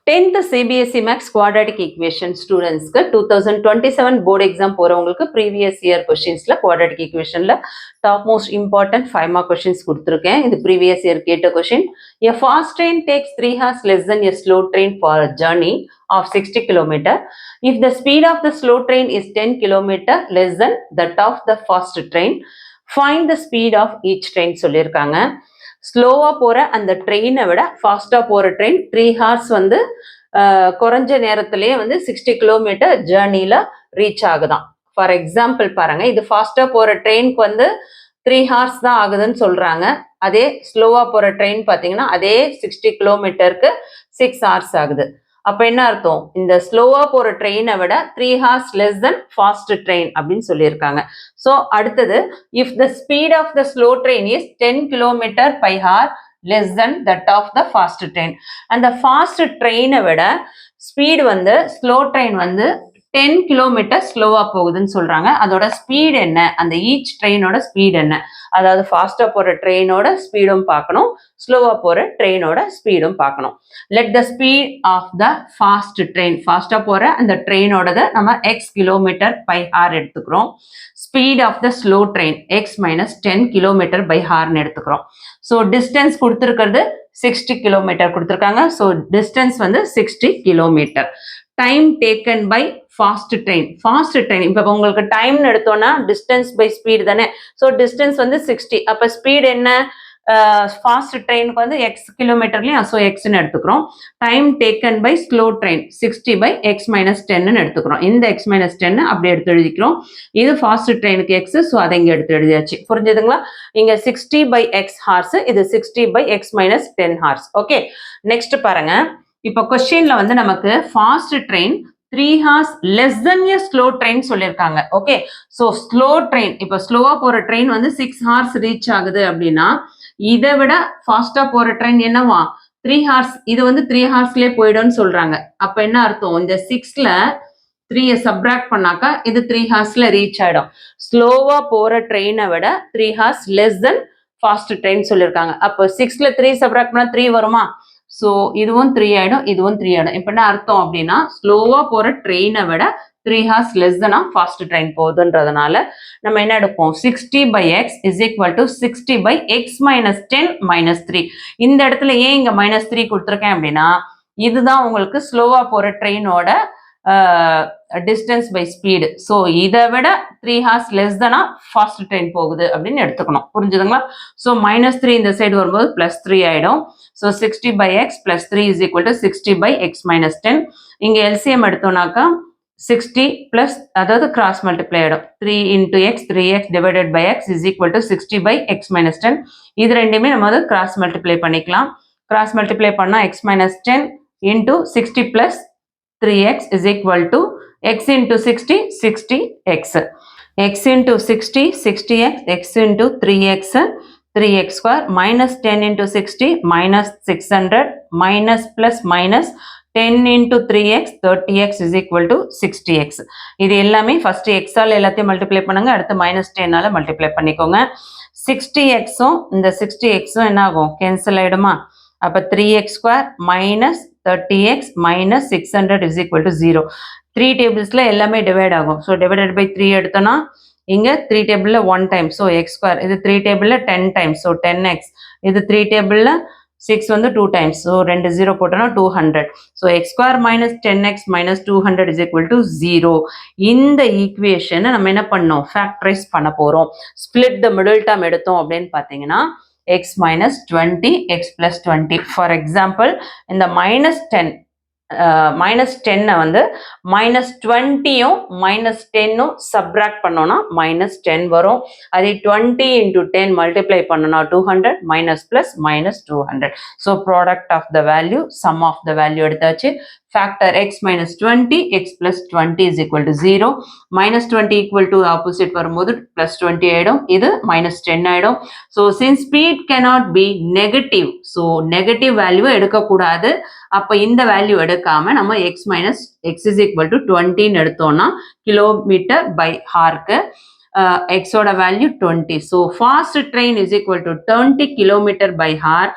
10th CBSE Max quadratic equation students 2027 board exam போறவங்களுக்கு previous year questionsல quadratic equationல top most important 5 mark questions கொடுத்திருக்கேன். இது previous year கேட்ட question. A fast train takes 3 hours less than a slow train for a journey of 60 km. If the speed of the slow train is 10 km less than that of the fast train, find the speed of each train சொல்லியிருக்காங்க. ஸ்லோவா போற அந்த ட்ரெயினை விட ஃபாஸ்டா போற train 3 hours வந்து குறைஞ்ச நேரத்திலேயே வந்து 60 கிலோமீட்டர் ஜேர்னில ரீச் ஆகுதான். ஃபார் எக்ஸாம்பிள் பாருங்க, இது ஃபாஸ்டா போற ட்ரெயினுக்கு வந்து 3 ஹார்ஸ் தான் ஆகுதுன்னு சொல்றாங்க. அதே ஸ்லோவா போற ட்ரெயின் பார்த்தீங்கன்னா அதே 60 கிலோமீட்டருக்கு 6 ஹார்ஸ் ஆகுது. அப்ப என்ன அர்த்தம்? இந்த ஸ்லோவா போற ட்ரெயினை விட 3 hours less than fast train அப்படின்னு சொல்லியிருக்காங்க. ஸோ அடுத்தது, if the speed of the slow train is 10 kilometre by hour less than that of the fast train. அந்த ஃபாஸ்ட் ட்ரெயினை விட ஸ்பீடு வந்து ஸ்லோ ட்ரெயின் வந்து 10 கிலோமீட்டர் ஸ்லோவா போகுதுன்னு சொல்றாங்க. அதோட ஸ்பீட் என்ன, அந்த ஈச் ட்ரெயினோட ஸ்பீட் என்ன, அதாவது ஃபாஸ்டா போற ட்ரெயினோட ஸ்பீடும் பார்க்கணும், ஸ்லோவா போற ட்ரெயினோட ஸ்பீடும் பார்க்கணும். Let the speed of the fast train, ஃபாஸ்டா போற அந்த ட்ரெயினோடத நம்ம எக்ஸ் கிலோமீட்டர் பை ஹார் எடுத்துக்கிறோம். Speed of the slow train x minus 10 kilometre by ஹார்னு எடுத்துக்கிறோம். ஸோ டிஸ்டன்ஸ் கொடுத்துருக்கிறது 60 கிலோமீட்டர் கொடுத்துருக்காங்க. ஸோ டிஸ்டன்ஸ் வந்து 60 kilometre. Time taken by fast train, fast train இப்போ உங்களுக்கு டைம்னு எடுத்தோம்னா டிஸ்டன்ஸ் பை ஸ்பீட் தானே. ஸோ டிஸ்டன்ஸ் வந்து 60, அப்போ ஸ்பீட் என்ன, ஃபாஸ்ட் ட்ரெயினுக்கு வந்து எக்ஸ் கிலோமீட்டர்லையும், ஸோ எக்ஸ்ன்னு எடுத்துக்கிறோம். Time taken by slow train 60 by X minus 10ன்னு எடுத்துக்கிறோம். இந்த எக்ஸ் மைனஸ் 10 அப்படி எடுத்து எழுதிக்கிறோம். இது ஃபாஸ்ட் ட்ரெயினுக்கு எக்ஸ், ஸோ அதை இங்கே எடுத்து எழுதியாச்சு. புரிஞ்சுதுங்களா? இங்கே 60 பை எக்ஸ் ஹார்ஸ், இது 60 by X minus 10 hours. Okay, next பாருங்க. இப்போ கொஸ்டின்ல வந்து நமக்கு fast train 3 hours less than a slow train சொல்லியிருக்காங்க. ஓகே, ஸோ ஸ்லோ ட்ரெயின், இப்போ ஸ்லோவா போற ட்ரெயின் வந்து 6 ஹார்ஸ் ரீச் ஆகுது அப்படின்னா இதை விட ஃபாஸ்டா போற ட்ரெயின் என்னவா 3 ஹார்ஸ், இது வந்து 3 ஹார்ஸ்லயே போயிடும்னு சொல்றாங்க. அப்ப என்ன அர்த்தம்? இந்த 6ல 3 சப்ராக்ட் பண்ணாக்கா இது 3 ஹார்ஸ்ல ரீச் ஆயிடும். ஸ்லோவா போற ட்ரெயினை விட 3 hours less than fast train சொல்லியிருக்காங்க. அப்போ 6ல 3 சப்ராக்ட் பண்ணா 3 வருமா? ஸோ இதுவும் 3 ஆயிடும், இதுவும் 3 ஆயிடும். இப்போ என்ன அர்த்தம் அப்படின்னா ஸ்லோவா போற ட்ரெயினை விட 3 ஹார்ஸ் லெஸ் தெனா ஃபாஸ்ட் ட்ரெயின் போகுதுன்றதுனால நம்ம என்ன எடுப்போம்? 60 by x is equal to 60 by X minus 10 minus 3. இந்த இடத்துல ஏன் இங்க மைனஸ் 3 கொடுத்துருக்கேன் அப்படின்னா இதுதான் உங்களுக்கு ஸ்லோவா போற ட்ரெயினோட டிஸ்டன்ஸ் பை ஸ்பீடு. ஸோ இதை விட 3 ஹார்ஸ் லெஸ் தானா ஃபாஸ்ட் ட்ரெயின் போகுது அப்படின்னு எடுத்துக்கணும். புரிஞ்சுதுங்களா? ஸோ மைனஸ் 3 இந்த சைடு வரும்போது பிளஸ் 3 ஆயிடும். So 60 by x plus 3 is equal to 60 by X minus 10. இங்கே எல்சிஎம் எடுத்தோம்னாக்கா 60 பிளஸ், அதாவது கிராஸ் மல்டிப்ளை ஆயிடும். 3 into x 3x divided by x is equal to 60 by X minus 10. இது ரெண்டுமே நம்ம வந்து கிராஸ் மல்டிப்ளை பண்ணிக்கலாம். கிராஸ் மல்டிப்ளை பண்ணால் x minus 10 into 60 plus 3x is equal to x into 60, 60x. x into 60, 60x, x into 3x, 3x square, minus 10 into 60, minus 600, minus plus minus 10 into 3x, 30x is equal to 60x. இது எல்லாமே first x all எல்லாத்தையும் multiply பண்ணுங்க, அடுத்து minus 10 all multiply பண்ணிக்கோங்க. 60xம் இந்த 60xம் என்ன ஆகும்? Cancel ஆயிடுமா? அப்போ 3x square minus 30x minus 600 is equal to 0. 3 டேபிள்ஸ்ல எல்லாமே டிவைட் ஆகும். ஸோ டிவைடட் பை 3 எடுத்தோன்னா இங்கே 3 டேபிளில் 1 டைம், ஸோ எக்ஸ் ஸ்கொயர். இது 3 டேபிளில் 10 டைம்ஸ், ஸோ 10x. இது 3 டேபிளில் 6 வந்து 2 டைம்ஸ், ஸோ 2 0 போட்டோன்னா 200. So X square minus 10x minus 200 is equal to 0. இந்த ஈக்குவேஷனை நம்ம என்ன பண்ணோம்? ஃபேக்டரைஸ் பண்ண போகிறோம். ஸ்பிளிட் த மிடில் டேர்ம் எடுத்தோம் அப்படின்னு பார்த்தீங்கன்னா x minus 20, x plus 20. For example, இந்த minus 10 minus 10 வந்து minus 20யும் minus 10ம் சப்ராக்ட் பண்ணோம்னா minus 10 வரும். அதே 20 into 10 மல்டிப்ளை பண்ணோம்னா 200, minus plus minus 200. So product of the value, sum of the value எடுத்தாச்சு. factor x minus 20, x plus 20 is equal to 0. minus 20 equal to opposite வரும்போது plus 20 ஆயிடும், இது minus 10 ஆயிடும். so since speed cannot be negative, so negative value எடுக்கக்கூடாது. அப்போ இந்த value எடுக்காம நம்ம x minus x is equal to 20 எடுத்தோம்னா கிலோமீட்டர் பை ஹார்க்கு x ஓட value 20. so fast train is equal to 20 kilometer by hour.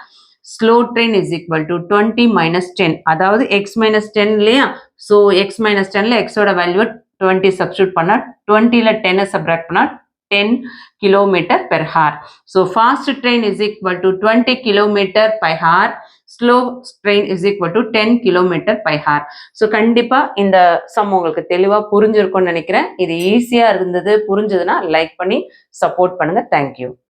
Slow train is equal to 20 minus 10, அதாவது X minus 10 இல்லையா? So X minus 10ல எக்ஸோட value 20 substitute பண்ணா 20ல 10 subtract பண்ணா 10 kilometre per hour. So fast train is equal to 20 kilometre by hour, slow train is equal to 10 kilometre by hour. So கண்டிப்பா இந்த some உங்களுக்கு தெளிவா புரிஞ்சிருக்கும்னு நினைக்கிறேன். இது ஈஸியா இருந்தது, புரிஞ்சதுன்னா லைக் பண்ணி சப்போர்ட் பண்ணுங்க. தேங்க்யூ.